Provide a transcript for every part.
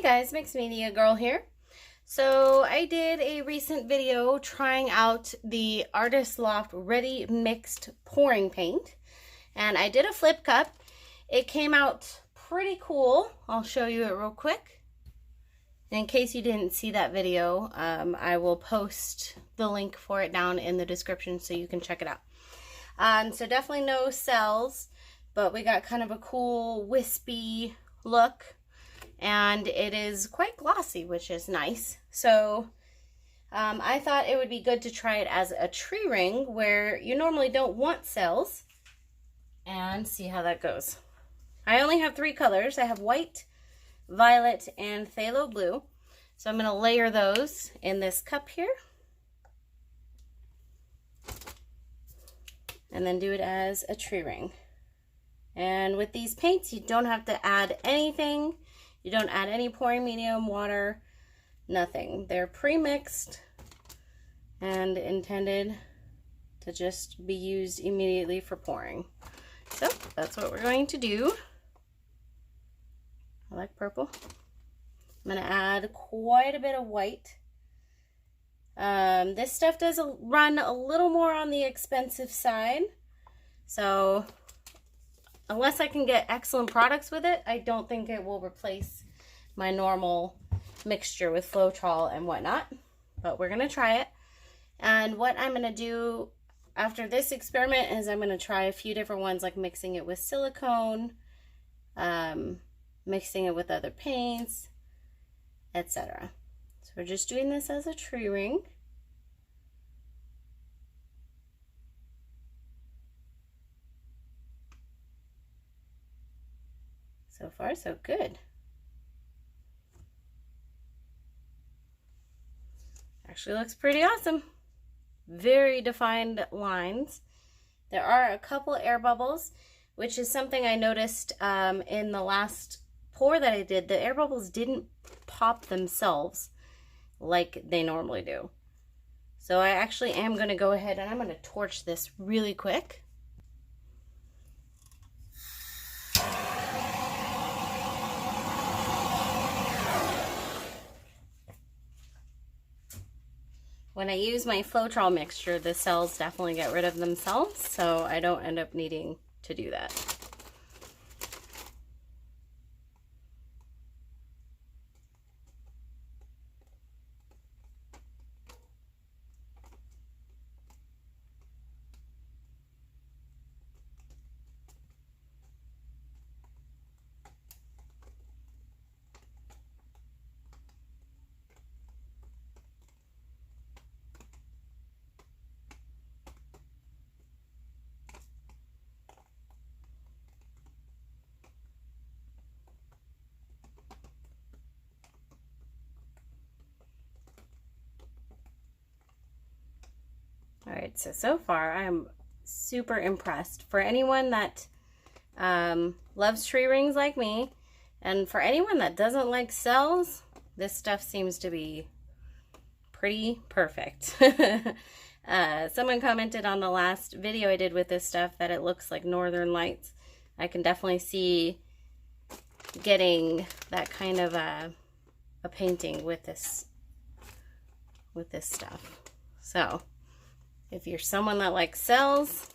Hey guys, Mixed Media Girl here. So I did a recent video trying out the Artist Loft Ready Mixed pouring paint, and I did a flip cup. It came out pretty cool. I'll show you it real quick. And in case you didn't see that video, I will post the link for it down in the description so you can check it out. So definitely no cells, but we got kind of a cool wispy look. And it is quite glossy, which is nice. So I thought it would be good to try it as a tree ring where you normally don't want cells, and see how that goes. I only have 3 colors. I have white, violet, and phthalo blue. So I'm going to layer those in this cup here. And then do it as a tree ring. And with these paints, you don't have to add anything. You don't add any pouring medium, water, nothing. They're pre-mixed and intended to just be used immediately for pouring. So that's what we're going to do. I like purple. I'm going to add quite a bit of white. This stuff does run a little more on the expensive side. So unless I can get excellent products with it, I don't think it will replace my normal mixture with Floetrol and whatnot. But we're going to try it. And what I'm going to do after this experiment is I'm going to try a few different ones, like mixing it with silicone, mixing it with other paints, etc. So we're just doing this as a tree ring. So far, so good. Actually looks pretty awesome. Very defined lines. There are a couple air bubbles, which is something I noticed in the last pour that I did. The air bubbles didn't pop themselves like they normally do. So I actually am going to go ahead and I'm going to torch this really quick. When I use my Floetrol mixture, the cells definitely get rid of themselves, so I don't end up needing to do that. All right, so far I'm super impressed. For anyone that loves tree rings like me, and for anyone that doesn't like cells, this stuff seems to be pretty perfect. Someone commented on the last video I did with this stuff that it looks like Northern Lights. I can definitely see getting that kind of a painting with this stuff. So if you're someone that likes cells,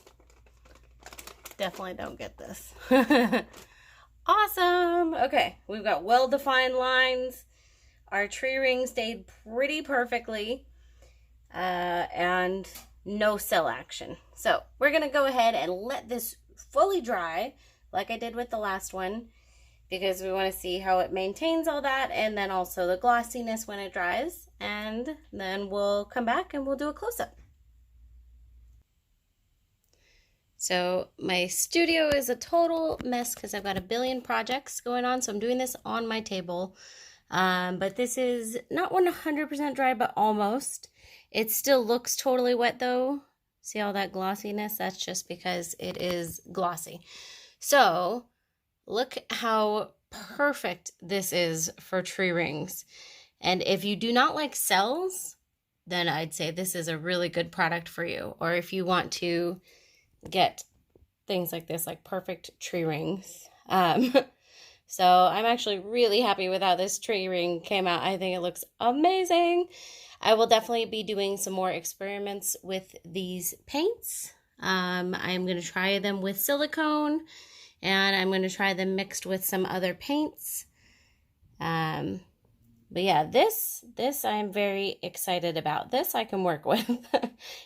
definitely don't get this. Awesome. Okay, we've got well-defined lines. Our tree ring stayed pretty perfectly, and no cell action. So we're gonna go ahead and let this fully dry like I did with the last one, because we want to see how it maintains all that, and then also the glossiness when it dries, and then we'll come back and we'll do a close-up. So my studio is a total mess because I've got a billion projects going on, so I'm doing this on my table. But this is not 100% dry, but almost. It still looks totally wet though. See all that glossiness? That's just because it is glossy. So look how perfect this is for tree rings. And if you do not like cells, then I'd say this is a really good product for you. Or if you want to get things like this, like perfect tree rings. So I'm actually really happy with how this tree ring came out. I think it looks amazing. I will definitely be doing some more experiments with these paints. I'm going to try them with silicone, and I'm going to try them mixed with some other paints. But yeah, this I'm very excited about. This I can work with.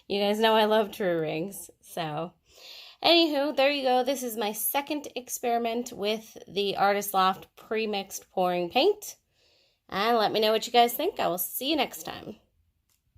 You guys know I love tree rings. So anywho, there you go. This is my second experiment with the Artist Loft Premixed pouring paint. And let me know what you guys think. I will see you next time.